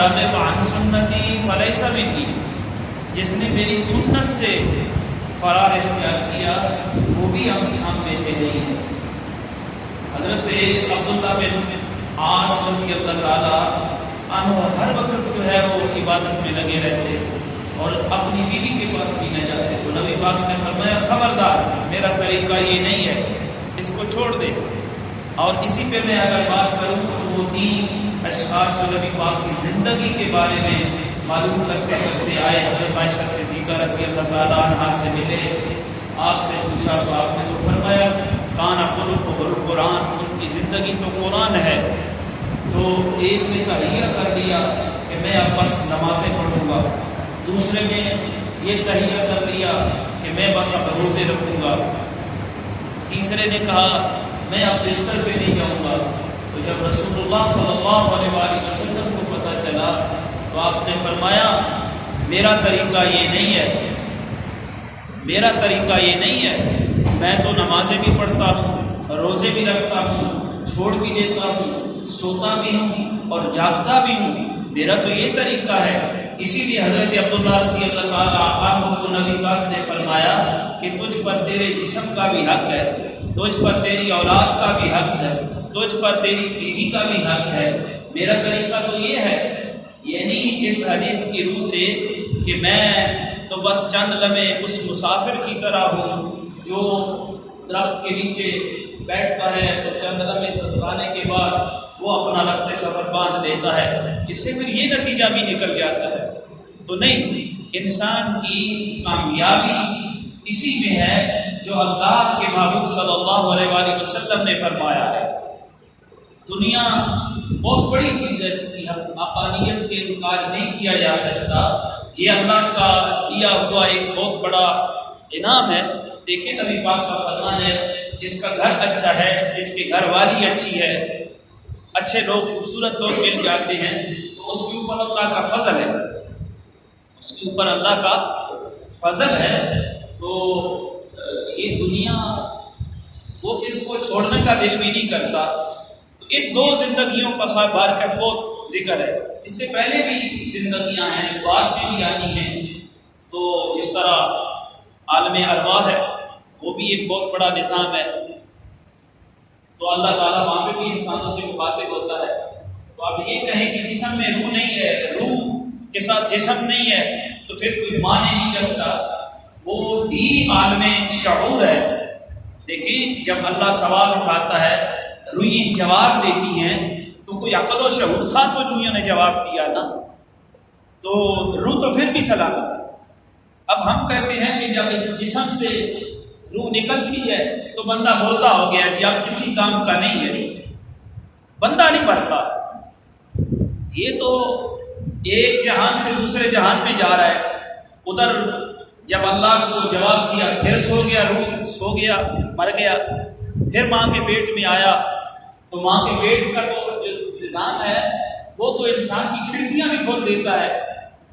یرغب عن سنتی فلیس منی، جس نے میری سنت سے فرار اختیار کیا وہ بھی ہم میں سے نہیں ہے۔ حضرت عبداللہ بن عاص رضی اللہ تعالیٰ عنہ ہر وقت جو ہے وہ عبادت میں لگے رہتے اور اپنی بیوی کے پاس بھی نہ جاتے، تو نبی پاک نے فرمایا خبردار، میرا طریقہ یہ نہیں ہے، اس کو چھوڑ دے۔ اور اسی پہ میں اگر بات کروں تو وہ 3 اشخاص جو نبی پاک کی زندگی کے بارے میں معلوم کرتے کرتے آئے، حضرت عائشہ صدیقہ رضی اللہ تعالیٰ عنہا سے ملے، آپ سے پوچھا تو آپ نے تو فرمایا کان خلقہ القرآن، ان کی زندگی تو قرآن ہے۔ تو ایک نے تہیہ کر لیا کہ میں اب بس نمازیں پڑھوں گا، دوسرے نے یہ تہیہ کر لیا کہ میں بس اب روزے رکھوں گا، تیسرے نے کہا میں اب بستر پہ نہیں جاؤں گا۔ تو جب رسول اللہ صلی اللہ علیہ وآلہ وسلم کو پتہ چلا تو آپ نے فرمایا میرا طریقہ یہ نہیں ہے، میرا طریقہ یہ نہیں ہے، میں تو نمازیں بھی پڑھتا ہوں، روزے بھی رکھتا ہوں، چھوڑ بھی دیتا ہوں، سوتا بھی ہوں اور جاگتا بھی ہوں، میرا تو یہ طریقہ ہے۔ اسی لیے حضرت عبداللہ رضی اللہ تعالیٰ عنہ کو نبی پاک نے فرمایا کہ تجھ پر تیرے جسم کا بھی حق ہے، تجھ پر تیری اولاد کا بھی حق ہے، تجھ پر تیری بیوی کا بھی حق ہے، میرا طریقہ تو یہ ہے۔ یعنی اس حدیث کی روح سے کہ میں تو بس چند لمحے اس مسافر کی طرح ہوں جو درخت کے نیچے بیٹھتا ہے تو چند لمحے سسرانے کے بعد وہ اپنا رخت سفر باندھ لیتا ہے، اس سے پھر یہ نتیجہ بھی نکل جاتا ہے۔ تو نہیں، انسان کی کامیابی اسی میں ہے جو اللہ کے محبوب صلی اللہ علیہ وآلہ وسلم نے فرمایا ہے۔ دنیا بہت بڑی چیز ہے، اس کی حقانیت سے انکار نہیں کیا جا سکتا، یہ اللہ کا دیا ہوا ایک بہت بڑا انعام ہے۔ دیکھیں نبی پاک کا فرمان ہے جس کا گھر اچھا ہے، جس کی گھر والی اچھی ہے، اچھے لوگ، خوبصورت لوگ مل جاتے ہیں تو اس کے اوپر اللہ کا فضل ہے، اس کے اوپر اللہ کا فضل ہے۔ تو یہ دنیا وہ اس کو چھوڑنے کا دل بھی نہیں کرتا۔ تو ان 2 زندگیوں کا بار کا بہت ذکر ہے، اس سے پہلے بھی زندگیاں ہیں، بعد میں بھی آنی ہیں۔ تو اس طرح عالم ارواح ہے، وہ بھی ایک بہت بڑا نظام ہے۔ تو اللہ تعالیٰ وہاں پہ بھی انسانوں سے مخاطب ہوتا ہے۔ تو آپ یہ کہیں کہ جسم میں روح نہیں ہے، روح کے ساتھ جسم نہیں ہے، تو پھر کوئی معنی نہیں رکھتا، وہ بھی عالم شعور ہے۔ دیکھیں جب اللہ سوال اٹھاتا ہے، روحیں جواب دیتی ہیں، تو کوئی عقل و شعور تھا تو روحوں نے جواب دیا نا، تو روح تو پھر بھی سلامت ہے۔ اب ہم کہتے ہیں کہ جب اس جسم سے روح نکلتی ہے تو بندہ بولتا ہو گیا کہ اب کسی کام کا نہیں ہے، بندہ نہیں پڑھتا، یہ تو ایک جہان سے دوسرے جہان میں جا رہا ہے۔ ادھر جب اللہ کو جواب دیا پھر سو گیا، روح سو گیا، مر گیا، پھر ماں کے پیٹ میں آیا، تو ماں کے پیٹ کا تو جو نظام ہے وہ تو انسان کی کھڑکیاں بھی کھول دیتا ہے۔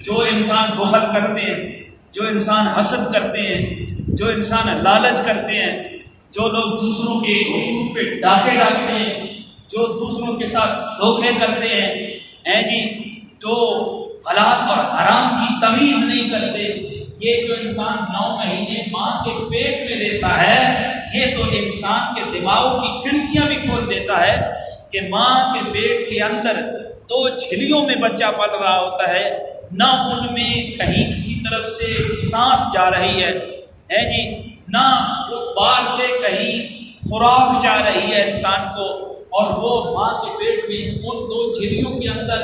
جو انسان بخل کرتے ہیں، جو انسان حسد کرتے ہیں، جو انسان لالچ کرتے ہیں، جو لوگ دوسروں کے حقوق پہ ڈاکے ڈالتے ہیں، جو دوسروں کے ساتھ دھوکے کرتے ہیں جی، جو حلال اور حرام کی تمیز نہیں کرتے، یہ جو انسان 9 مہینے ماں کے پیٹ میں لیتا ہے، یہ تو انسان کے دماغ کی کھڑکیاں بھی کھول دیتا ہے کہ ماں کے پیٹ کے اندر 2 جھلیوں میں بچہ پل رہا ہوتا ہے، نہ ان میں کہیں کسی طرف سے سانس جا رہی ہے جی، نہ وہ بال سے کہیں خوراک جا رہی ہے انسان کو، اور وہ ماں کے پیٹ میں ان 2 جھلیوں کے اندر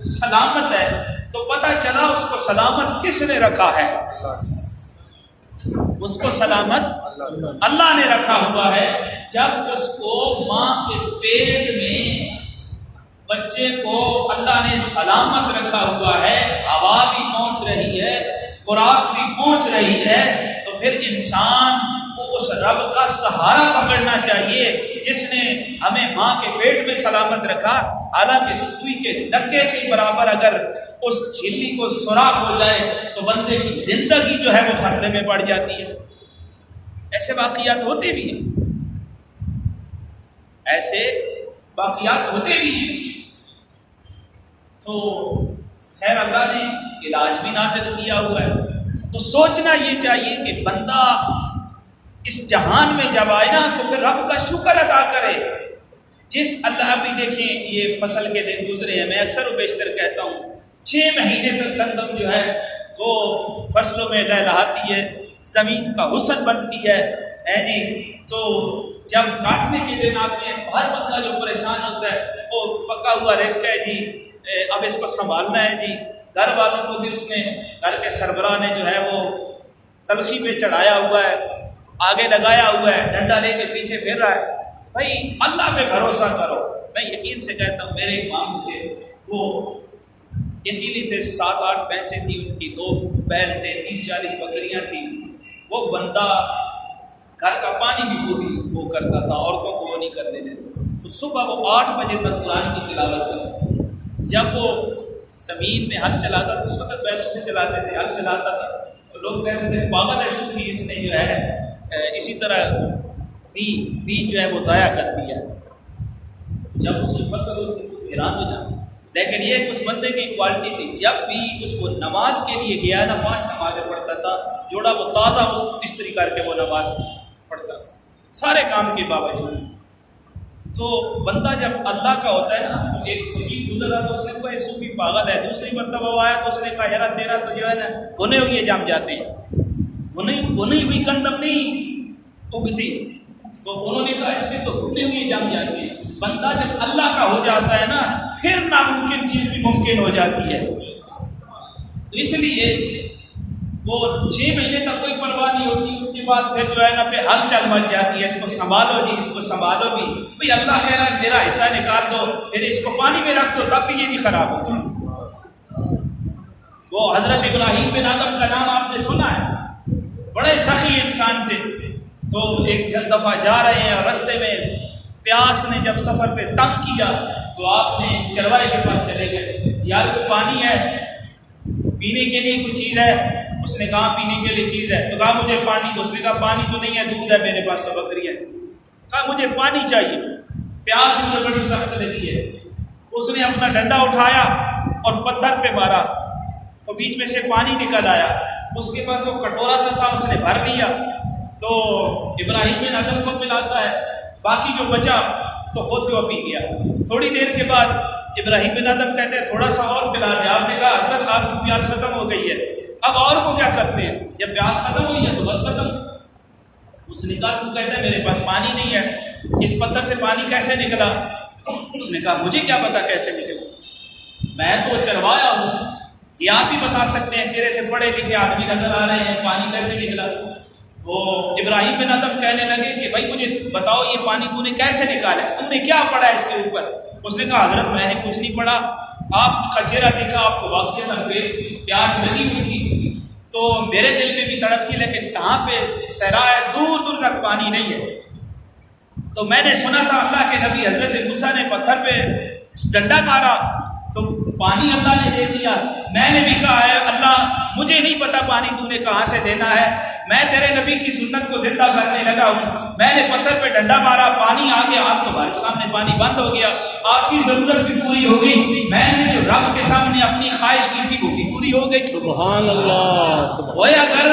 سلامت ہے۔ تو پتہ چلا اس کو سلامت کس نے رکھا ہے؟ اس کو سلامت اللہ نے رکھا ہوا ہے۔ جب اس کو ماں کے پیٹ میں بچے کو اللہ نے سلامت رکھا ہوا ہے، ہوا بھی پہنچ رہی ہے، خوراک بھی پہنچ رہی ہے، تو پھر انسان کو اس رب کا سہارا پکڑنا چاہیے جس نے ہمیں ماں کے پیٹ میں سلامت رکھا۔ حالانکہ سوئی کے دھکے کے برابر اگر اس جھلی کو سوراخ ہو جائے تو بندے کی زندگی جو ہے وہ خطرے میں پڑ جاتی ہے۔ ایسے واقعات ہوتے بھی ہیں، ایسے واقعات ہوتے بھی ہیں۔ تو خیر اللہ نے علاج بھی نازل کیا ہوا ہے۔ تو سوچنا یہ چاہیے کہ بندہ اس جہان میں جب آئے نا تو پھر رب کا شکر ادا کرے۔ جس اللہ بھی دیکھیں یہ فصل کے دن گزرے ہیں، میں اکثر و بیشتر کہتا ہوں 6 مہینے تک گندم جو ہے وہ فصلوں میں لہلاتی ہے، زمین کا حسن بنتی ہے جی۔ تو جب کاٹنے کے دن آتے ہیں ہر بندہ جو پریشان ہوتا ہے، وہ پکا ہوا رزق ہے جی، اب اس کو سنبھالنا ہے جی۔ گھر والوں کو بھی اس نے، گھر کے سربراہ نے جو ہے وہ تلخی پہ چڑھایا ہوا ہے، آگے لگایا ہوا ہے، ڈنڈا لے کے پیچھے پھر رہا ہے۔ بھائی اللہ پہ بھروسہ کرو۔ میں یقین سے کہتا ہوں، میرے امام تھے وہ یقینی تھے، 7-8 بھینسیں تھیں ان کی، 2 بیل تھے، 30-40 بکریاں تھیں۔ وہ بندہ گھر کا پانی بھی خود ہی وہ کرتا تھا، عورتوں کو وہ نہیں کرنے دیتا۔ تو صبح وہ 8 بجے تک قرآن کی تلاوت کرتا۔ جب وہ زمین میں ہل چلاتا تھا، اس وقت بیلوں سے چلاتے تھے، ہل چلاتا تھا تو لوگ کہتے تھے پاگل ہے صوفی، اس نے جو ہے اسی طرح بیج جو ہے وہ ضائع کر دیا۔ جب اس کی فصل ہوتی تو حیران ہو جاتی، لیکن یہ اس بندے کی کوالٹی تھی، جب بھی اس کو نماز کے لیے گیا نا 5 نمازیں پڑھتا تھا، جوڑا وہ تازہ استری کر کے وہ نماز پڑھتا تھا سارے کام کے باوجود۔ تو بندہ جب اللہ کا ہوتا ہے نا، تو ایک فقیر گزرا تو اس نے کہا یہ صوفی پاگل ہے۔ دوسری مرتبہ وہ آیا تو اس نے کہا یار تیرا تو جو ہے نا بنے ہوئے جم جاتے ہیں، بنی ہوئی گندم نہیں اگتی۔ تو انہوں نے کہا اس کے تو بنے ہوئے جم جاتے ہیں۔ بندہ جب اللہ کا ہو جاتا ہے نا، پھر ناممکن چیز بھی ممکن ہو جاتی ہے۔ تو اس لیے وہ 6 مہینے تک کوئی پرواہ نہیں ہوتی، اس کے بعد پھر جو ہے نا پہ ہل چل مچ جاتی ہے، اس کو سنبھالو جی، اس کو سنبھالو بھی۔ بھئی اللہ کہہ رہا ہے میرا حصہ نکال دو، پھر اس کو پانی میں رکھ دو، تب بھی یہ نہیں خراب ہوتا۔ وہ حضرت ابراہیم بن آدم کا نام آپ نے سنا ہے، بڑے سخی انسان تھے۔ تو ایک دفعہ جا رہے ہیں اور رستے میں پیاس نے جب سفر پہ تنگ کیا تو آپ نے چرواہے کے پاس چلے گئے، یار کوئی پانی ہے پینے کے لیے، کوئی چیز ہے؟ اس نے کہا پینے کے لیے چیز ہے، تو کہا مجھے پانی دو۔ اس نے کہا پانی تو نہیں ہے، دودھ ہے میرے پاس، تو بکری ہے۔ کہا مجھے پانی چاہیے، پیاس مجھے بڑی سخت لگی ہے۔ اس نے اپنا ڈنڈا اٹھایا اور پتھر پہ مارا تو بیچ میں سے پانی نکل آیا۔ اس کے پاس وہ کٹورا سا تھا، اس نے بھر لیا تو ابراہیم بن آدم کو پلاتا ہے، باقی جو بچا تو خود جو پی گیا۔ تھوڑی دیر کے بعد ابراہیم بن آدم کہتے ہیں تھوڑا سا اور پلا دے۔ آپ نے کہا حضرت آپ کی پیاس ختم ہو گئی ہے، اب اور کو کیا کرتے ہیں؟ جب پیاس ختم ہوئی ہے تو بس ختم۔ اس نے کہا تو کہتا ہے میرے پاس پانی نہیں ہے، اس پتھر سے پانی کیسے نکلا؟ اس نے کہا مجھے کیا پتا کیسے نکلا، میں تو چروایا ہوں، یہ آپ ہی بتا سکتے ہیں، چہرے سے پڑھے لکھے آدمی نظر آ رہے ہیں، پانی کیسے نکلا؟ وہ ابراہیم بن آدم کہنے لگے کہ بھائی مجھے بتاؤ یہ پانی تو نے کیسے نکالا، تو نے کیا پڑھا اس کے اوپر؟ اس نے کہا حضرت میں نے کچھ نہیں پڑھا، آپ کا چہرہ دیکھا، آپ کو واقعی پیاس لگی ہوئی تھی تو میرے دل میں بھی تڑپ تھی، لیکن کہاں پہ صحرا ہے، دور دور تک پانی نہیں ہے۔ تو میں نے سنا تھا اللہ کے نبی حضرت موسیٰ نے پتھر پہ ڈنڈا مارا تو پانی اللہ نے دے دیا۔ میں نے بھی کہا ہے اللہ مجھے نہیں پتا پانی تو نے کہاں سے دینا ہے، میں تیرے نبی کی سنت کو زندہ کرنے لگا ہوں۔ میں نے پتھر پہ ڈنڈا مارا، پانی آ گیا، آپ تمہارے سامنے پانی بند ہو گیا، آپ کی ضرورت بھی پوری ہو گئی، میں نے جو رب کے سامنے اپنی خواہش کی تھی وہ بھی پوری ہو گئی۔ سبحان اللہ۔ وہ اگر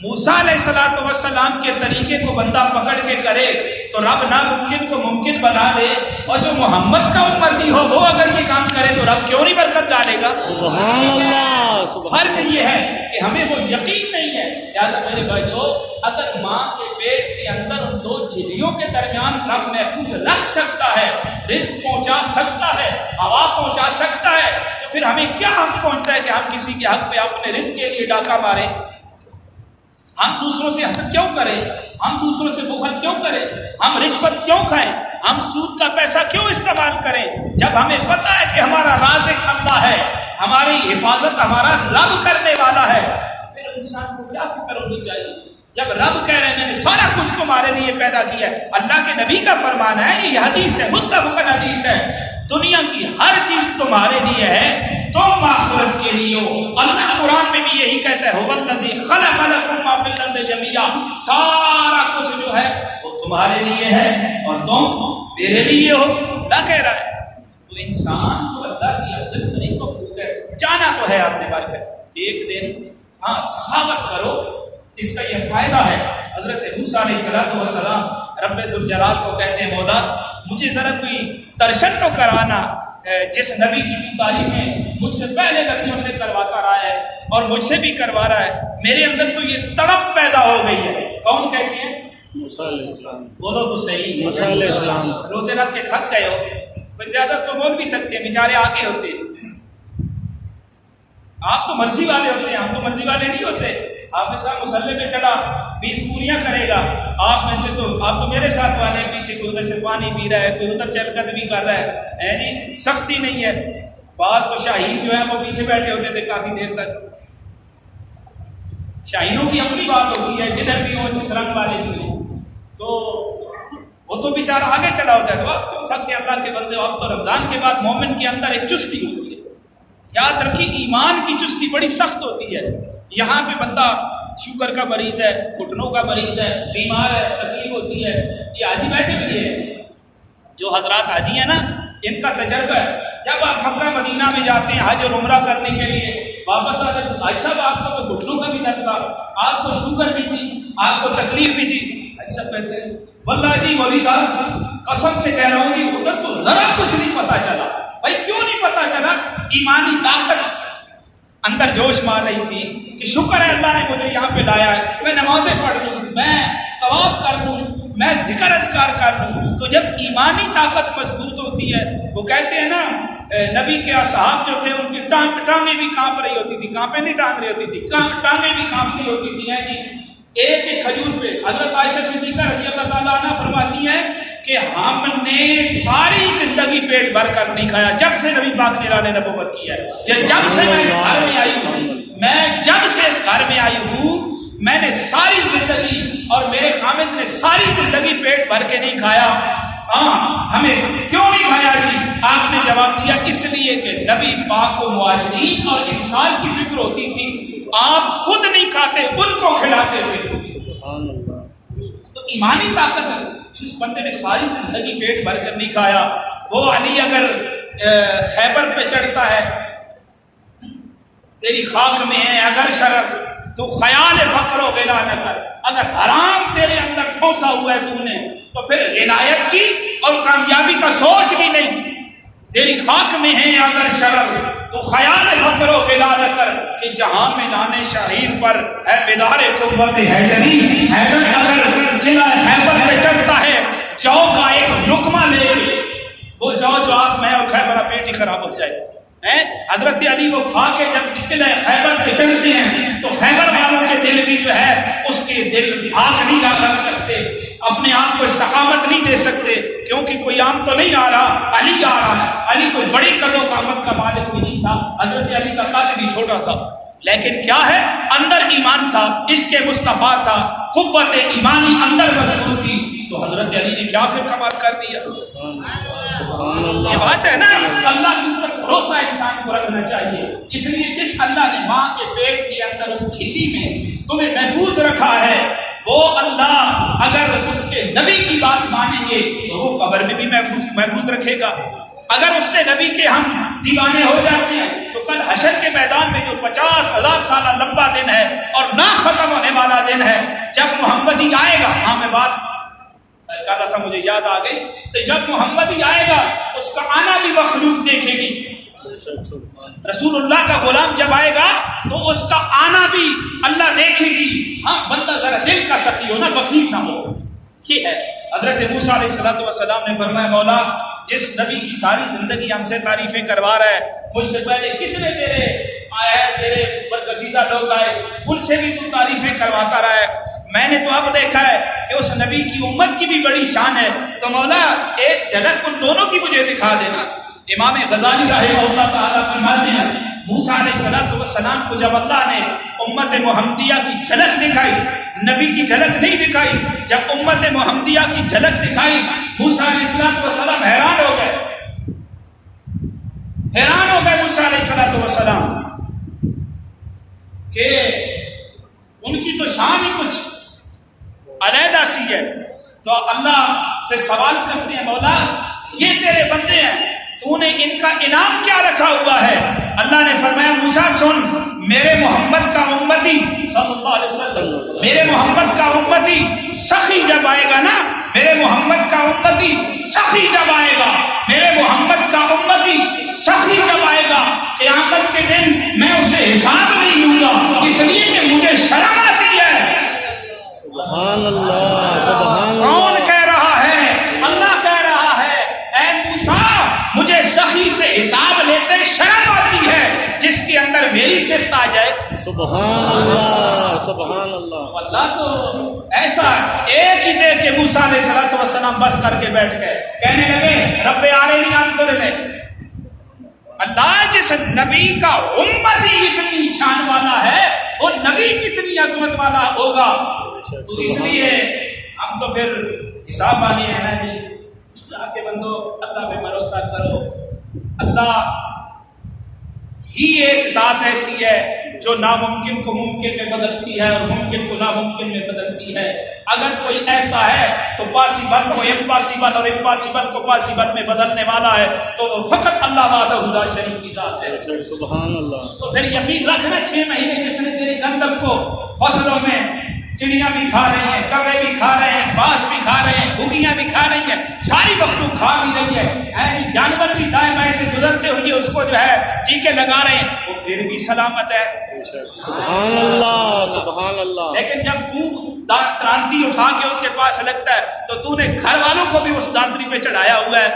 موسیٰ علیہ السلام کے طریقے کو بندہ پکڑ کے کرے تو رب ناممکن کو ممکن بنا دے، اور جو محمد کا امتی ہو وہ اگر یہ کام کرے تو رب کیوں نہیں برکت ڈالے گا؟ سبحان اللہ۔ فرق یہ ہے کہ ہمیں وہ یقین نہیں ہے۔ لہٰذا میرے بھائیو، اگر ماں کے پیٹ کے اندر ان 2 جھلیوں کے درمیان رب محفوظ رکھ سکتا ہے، رزق پہنچا سکتا ہے، ہوا پہنچا سکتا ہے، تو پھر ہمیں کیا حق پہنچتا ہے کہ ہم کسی کے حق پہ اپنے رزق کے لیے ڈاکہ ماریں؟ ہم دوسروں سے حسد کیوں کریں؟ ہم دوسروں سے بخل کیوں کریں؟ ہم رشوت کیوں کھائیں؟ ہم سود کا پیسہ کیوں استعمال کریں؟ جب ہمیں پتہ ہے کہ ہمارا رازق اللہ ہے، ہماری حفاظت ہمارا رب کرنے والا ہے، پھر انسان کو کیا فکر ہونی چاہیے؟ جب رب کہہ رہے ہیں میں نے سارا کچھ تمہارے لیے پیدا کیا ہے، اللہ کے نبی کا فرمان ہے، یہ حدیث ہے، متفق حدیث ہے، دنیا کی ہر چیز تمہارے لیے ہے، تم آخرت کے لیے ہو۔ اللہ قرآن میں بھی یہی کہتا ہے هو الذی خلق لکم ما فی الارض جمیعا، سارا کچھ جو ہے وہ تمہارے لیے ہے اور تم میرے لیے ہو، اللہ کہہ رہا ہے۔ تو انسان تو اللہ کی عزت نہیں مخلوق ہے، جانا تو ہے آپ نے برکت ایک دن، ہاں سخاوت کرو، اس کا یہ فائدہ ہے۔ حضرت موسیٰ علیہ السلام رب ذوالجلال کو کہتے ہیں مولا مجھے ذرا کوئی درشن تو کرانا، جس نبی کی تو تعریفیں مجھ سے پہلے نبیوں سے کرواتا رہا ہے اور مجھ سے بھی کروا رہا ہے، میرے اندر تو یہ تڑپ پیدا ہو گئی ہے۔ کون کہتے ہیں؟ موسیٰ علیہ السلام۔ بولو تو صحیح، موسیٰ علیہ السلام۔ روزے رکھ کے تھک گئے ہو، کوئی زیادہ تو بول بھی تھکتے ہیں، بیچارے آگے ہوتے ہیں۔ آپ تو مرضی والے ہوتے ہیں، ہم تو مرضی والے نہیں ہوتے۔ آپ نے صاحب مسلح پہ چڑھا 20 پوریاں کرے گا، آپ میں سے تو آپ تو میرے ساتھ والے ہیں، پیچھے کوئی ادھر سے پانی پی رہا ہے، کوئی ادھر چل کر بھی کر رہا ہے جی، سختی نہیں ہے۔ بعض تو شاہین جو ہے وہ پیچھے بیٹھے ہوتے تھے کافی دیر تک۔ شاہینوں کی اپنی بات ہوتی ہے، جدھر بھی ہو جس رنگ والے بھی ہوں، تو وہ تو بیچارہ آگے چلا ہوتا ہے۔ تو آپ کیوں تھک کے اللہ کے بندے ہو؟ اب تو رمضان کے بعد مومن کے اندر ایک چستی ہوتی ہے، یاد رکھیے ایمان کی چستی بڑی سخت ہوتی ہے۔ یہاں پہ بندہ شوگر کا مریض ہے، گھٹنوں کا مریض ہے، بیمار ہے، تکلیف ہوتی ہے، یہ حاجی بیٹھے ہوئے ہیں، جو حضرات حاجی ہیں نا ان کا تجربہ ہے، جب آپ مکہ مدینہ میں جاتے ہیں حج اور عمرہ کرنے کے لیے، واپس آ جب بھائی صاحب آپ کو تو گھٹنوں کا بھی درد تھا، آپ کو شوگر بھی تھی، آپ کو تکلیف بھی تھی، بھائی صاحب کہتے ہیں واللہ جی مولوی صاحب قسم سے کہہ رہا ہوں جی ادھر تو ذرا کچھ نہیں پتا چلا۔ بھائی کیوں نہیں پتا چلا؟ ایمانی طاقت اندر جوش مار رہی تھی کہ شکر ہے اللہ نے مجھے یہاں پہ لایا ہے، میں نمازیں پڑھ لوں، میں طواف کر لوں، میں ذکر اذکار کر لوں۔ تو جب ایمانی طاقت مضبوط ہوتی ہے، وہ کہتے ہیں نا نبی کے اصحاب جو تھے ان کی ٹانگیں بھی کانپ رہی ہوتی تھی، کانپیں نہیں ٹانگ رہی ہوتی تھی، ٹانگیں بھی کانپ رہی ہوتی تھی ہیں جی۔ ایک ایک کھجور پہ حضرت عائشہ صدیقہ رضی اللہ تعالیٰ عنہ فرماتی ہیں کہ ہم نے ساری زندگی پیٹ بھر کر نہیں کھایا جب سے نبی پاک نے اعلان نبوت کیا ہے، یا جب سے میں اس گھر میں آئی ہوں، میں جب سے اس گھر میں آئی ہوں میں نے ساری زندگی اور میرے خامد نے ساری زندگی پیٹ بھر کے نہیں کھایا۔ ہمیں کیوں نہیں کھایا جی؟ آپ نے جواب دیا اس لیے کہ نبی پاک کو مہاجرین اور انسان کی فکر ہوتی تھی، آپ خود نہیں کھاتے ان کو کھلاتے تھے۔ تو ایمانی طاقت ہے، جس بندے نے ساری زندگی پیٹ بھر کر نہیں کھایا، وہ علی اگر خیبر پہ چڑھتا ہے تیری خاک میں ہے اگر شرف تو خیال فقر و غنا نہ کر، اگر حرام تیرے اندر ٹھوسا ہوا ہے تم نے تو پھر عنایت کی اور کامیابی کا سوچ بھی نہیں۔ تیری خاک میں ہے اگر شرف تو خیال فقر و غنا نہ کر کہ جہاں میں نانے شہیر پر ہے بیدار قوت حیدری، حیدر اگر قلعہ خیبر پہ چڑھتا ہے جو کا ایک لقمہ لے کے، وہ جو آپ میں اور خیبر پیٹ ہی خراب ہو جائے۔ حضرت علی وہ کھا کے جب قلعہ خیبر پہ چڑھتے ہیں تو خیبر والوں کے دل بھی جو ہے اس کے دل بھاگ نہیں رکھ سکتے، اپنے آپ کو استقامت نہیں دے سکتے، کیونکہ کوئی عام تو نہیں آ رہا، علی آ رہا ہے۔ علی کوئی بڑی قد و قامت کا مالک بھی نہیں تھا، حضرت علی کا قد بھی چھوٹا تھا، لیکن کیا ہے اندر ایمان تھا، عشق مصطفیٰ تھا، قوت ایمانی اندر مضبوط تھی، تو حضرت علی نے کیا پھر کمال کر دیا۔ یہ بات ہے نا، اللہ کے اوپر بھروسہ انسان کو رکھنا چاہیے۔ اس لیے جس اللہ نے ماں کے پیٹ کے اندر اس جھلی میں تمہیں محفوظ رکھا ہے، وہ اللہ اگر اس کے نبی کی بات مانیں گے تو وہ قبر میں بھی محفوظ رکھے گا۔ اگر اس کے نبی کے ہم دیوانے ہو جاتے ہیں تو کل حشر کے میدان میں جو 50,000 سالہ لمبا دن ہے اور نہ ختم ہونے والا دن ہے، جب محمدی آئے گا، ہاں میں بات کہا تھا مجھے یاد آ گئی، تو جب محمدی آئے گا اس کا آنا بھی مخلوق دیکھے گی۔ رسول اللہ کا غلام جب آئے گا تو اس کا آنا بھی اللہ دیکھے گی۔ ہاں بندہ ذرا دل کا سخی ہو نا، بخیل نہ ہو، یہ ہے۔ حضرت موسیٰ علیہ السلام نے فرمایا مولا جس نبی کی ساری زندگی ہم سے تعریفیں کروا رہا ہے، مجھ سے پہلے کتنے تیرے آئے ہیں، تیرے برگزیدہ لوگ آئے، ان سے بھی تو تعریفیں کرواتا رہا ہے، میں نے تو اب دیکھا ہے کہ اس نبی کی امت کی بھی بڑی شان ہے، تو مولا ایک جھلک ان دونوں کی مجھے دکھا دینا۔ امام غزالی رحمہ اللہ تعالیٰ فرماتے ہیں موسیٰ علیہ السلام کو جب اللہ نے امت محمدیہ کی جھلک دکھائی، نبی کی جھلک نہیں دکھائی، جب امت محمدیہ کی جھلک دکھائی موسیٰ علیہ السلام حیران ہو گئے، موسیٰ علیہ السلام کہ ان کی تو شان ہی کچھ علیحدہ سی ہے۔ تو اللہ سے سوال کرتے ہیں مولا یہ تیرے بندے ہیں، تو نے ان کا انعام کیا رکھا ہوا ہے؟ اللہ نے فرمایا سن، میرے محمد کا امتی صلی اللہ علیہ وسلم، میرے محمد کا امتی سخی جب آئے گا نا، میرے محمد کا امتی سخی جب آئے گا، میرے محمد کا امتی سخی جب آئے گا، قیامت کے دن میں اسے حساب نہیں دوں گا، اس لیے کہ مجھے شرم آتی ہے۔ سبحان اللہ، سبحان اللہ۔ کون کہہ رہا ہے؟ اللہ کہہ رہا ہے، اے موسیٰ مجھے سخی سے حساب لیتے شرم آتی ہے، جس کے اندر میری صفت آ جائے۔ سبحان اللہ، سبحان اللہ۔ اللہ تو ایسا ایک ہی دیکھ کے موسیٰ علیہ الصلوۃ والسلام بس کر کے بیٹھ گئے، کہنے لگے رب عالمین انظر الیک۔ اللہ جس نبی کا امت ہی اتنی شان والا ہے، وہ نبی کتنی عظمت والا ہوگا، تو اس لیے ہم تو پھر حساب والے ہیں نا جی۔ اللہ کے بندو اللہ پہ بھروسہ کرو، اللہ ہی ایک ذات ایسی ہے جو ناممکن کو ممکن میں بدلتی ہے اور ممکن کو ناممکن میں بدلتی ہے۔ اگر کوئی ایسا ہے تو پاسبل کو امپاسبل اور امپاسبل کو پاسبل میں بدلنے والا ہے تو وہ فقط اللہ وحدہ لا شریک کی ذات ہے۔ سبحان اللہ۔ تو پھر یقین رکھنا 6 مہینے جس نے تیری گندم کو فصلوں میں چڑیاں بھی کھا رہی ہیں، کبے بھی کھا رہے ہیں، باز بھی کھا رہے ہیں، گھگیاں بھی کھا رہی ہیں، ساری مخلوق کھا بھی رہی ہے، جانور بھی دائیں بائیں سے گزرتے ہوئے اس کو جو ہے ٹیکے لگا رہے ہیں، وہ پھر بھی سلامت ہے۔ سبحان اللہ، سبحان اللہ۔ لیکن جب تو دانتی اٹھا کے اس کے پاس لگتا ہے تو تو نے گھر والوں کو بھی اس دانتری پہ چڑھایا ہوا ہے۔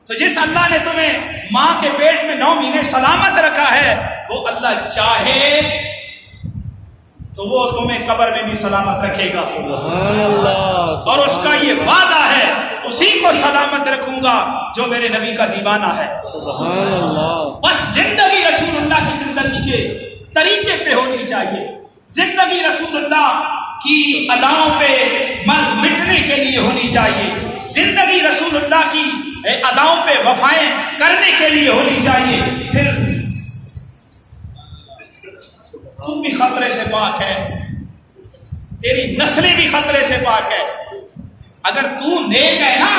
تو جس اللہ نے تمہیں ماں کے پیٹ میں 9 مہینے سلامت رکھا ہے، وہ اللہ چاہے تو وہ تمہیں قبر میں بھی سلامت رکھے گا۔ سبحان اللہ۔ اور اس کا یہ وعدہ ہے، اسی کو سلامت رکھوں گا جو میرے نبی کا دیوانہ ہے۔ سبحان اللہ۔ بس زندگی رسول اللہ کی زندگی کے طریقے پہ ہونی چاہیے، زندگی رسول اللہ کی اداؤں پہ مٹنے کے لیے ہونی چاہیے، زندگی رسول اللہ کی اداؤں پہ وفائیں کرنے کے لیے ہونی چاہیے۔ پھر تم بھی خطرے سے پاک ہے، تیری نسلیں بھی خطرے سے پاک ہے۔ اگر تو نیک ہے نا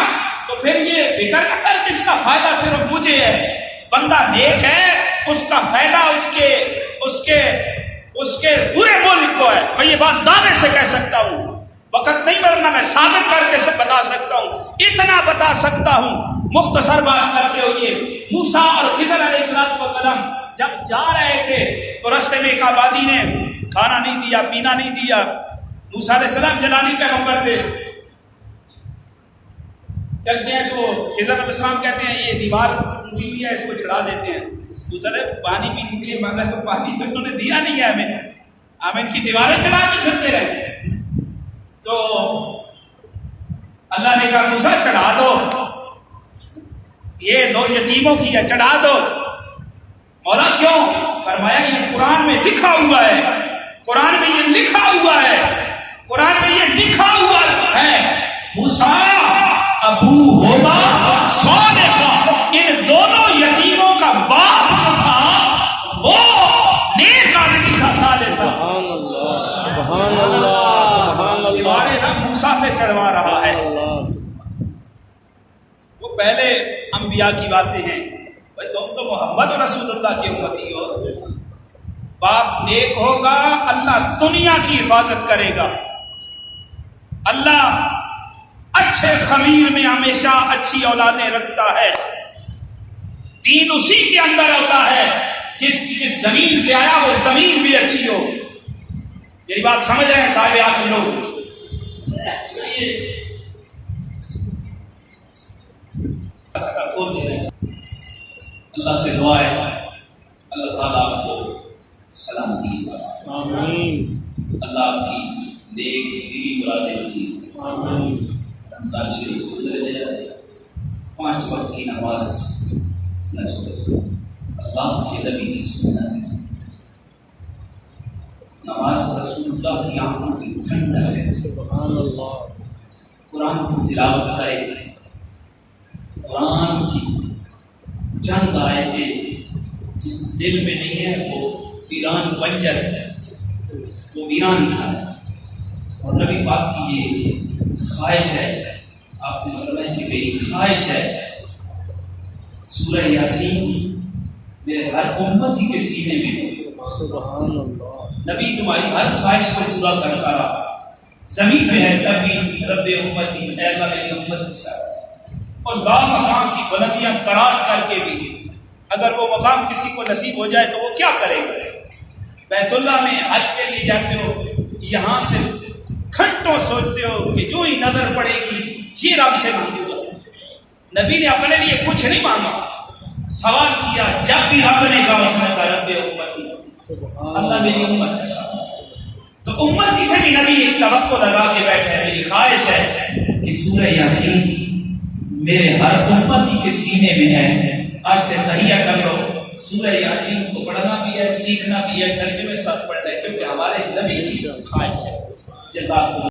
تو پھر یہ فکر نہ کر کہ اس کا فائدہ صرف مجھے ہے۔ بندہ نیک ہے، اس کا فائدہ اس کے پورے ملک کو ہے۔ میں یہ بات دعوے سے کہہ سکتا ہوں، وقت نہیں ورنہ میں ثابت کر کے بتا سکتا ہوں، اتنا بتا سکتا ہوں۔ مختصر بات کرتے ہوئے موسیٰ اور خضر علیہ السلام جب جا رہے تھے تو رستے میں ایک آبادی نے کھانا نہیں دیا، پینا نہیں دیا۔ موسیٰ علیہ السلام جلالی پیغمبر تھے، چلتے ہیں تو خضر علیہ السلام کہتے ہیں یہ دیوار ٹوٹی ہوئی ہے، اس کو چڑھا دیتے ہیں۔ دوسرے پانی پینے کے لیے مانگا تو پانی تو انہوں نے دیا نہیں ہے ہمیں، ہم ان کی دیواریں چڑھا کے پھرتے رہے۔ تو اللہ نے کہا موسیٰ چڑھا دو، یہ 2 یتیموں کی ہے، چڑھا دو۔ مولا کیوں؟ فرمایا یہ قرآن میں لکھا ہوا ہے، قرآن میں یہ لکھا ہوا ہے، قرآن میں یہ لکھا ہوا ہے موسیٰ ابو ہوگا صالحہ، ان دونوں یتیموں کا باپ جو تھا وہ نیک آدمی تھا، صالح تھا۔ سبحان اللہ، سبحان اللہ، سبحان اللہ۔ دیواریں نہ موسیٰ سے چڑھوا رہا ہے۔ وہ پہلے انبیاء کی باتیں ہیں، بھائی تم تو محمد رسول اللہ کی امتی ہو۔ باپ نیک ہوگا، اللہ دنیا کی حفاظت کرے گا، اللہ اچھے خمیر میں ہمیشہ اچھی اولادیں رکھتا ہے۔ دین اسی کے اندر ہوتا ہے، جس زمین سے آیا وہ زمین بھی اچھی ہو۔ میری بات سمجھ رہے ہیں صاحب آخر لوگ؟ کھول دینا ہے۔ اللہ سے دعا ہے اللہ تعالیٰ آپ کو سلامتی عطا فرمائے، آمین۔ اللہ آپ کی نیک دلی مرادیں نصیب فرمائے۔ آمین۔ رمضان شریف گزر گیا، 5 وقت کی نماز نہ چھوڑو، اللہ کے نبی کی سنت ہے۔ نماز رسول اللہ کی آنکھوں کی ٹھنڈک ہے۔ سبحان اللہ۔ قرآن کی تلاوت کرے، قرآن کی چند آیتیں جس دل میں نہیں ہے وہ ویران بنجر ہے، وہ ویران گھر ہے۔ اور نبی پاک کی یہ خواہش ہے، آپ نے فرمایا کہ میری خواہش ہے سورہ یاسین میرے ہر امت ہی کے سینے میں سبحان اللہ نبی تمہاری ہر خواہش کو پورا کرتا رہا، زمین پہ ہے تب بھی رب امتی، اے اللہ میری امت کے ساتھ، اور مقام کی بلندیاں کراس کر کے بھی اگر وہ مقام کسی کو نصیب ہو جائے تو وہ کیا کرے گا؟ بیت اللہ میں حج کے لیے جاتے ہو، یہاں سے گھنٹوں سوچتے ہو کہ جو ہی نظر پڑے گی یہ رب سے مانگوں گا۔ نبی نے اپنے لیے کچھ نہیں مانگا، سوال کیا، جب بھی رب نے کہا اس نے کہا رب امتی، اللہ میری امت کا ساتھ۔ تو امت ہی سے بھی نبی ایک توقع لگا کے بیٹھے ہیں، میری خواہش ہے کہ سورہ یاسین میرے ہر امتی کے سینے میں ہے، آج سے تہیہ کر لو، سورہ یاسین کو پڑھنا بھی ہے، سیکھنا بھی ہے، ترجمے ساتھ پڑھنا ہے، کیونکہ ہمارے نبی کی خواہش ہے۔ جزاک اللہ۔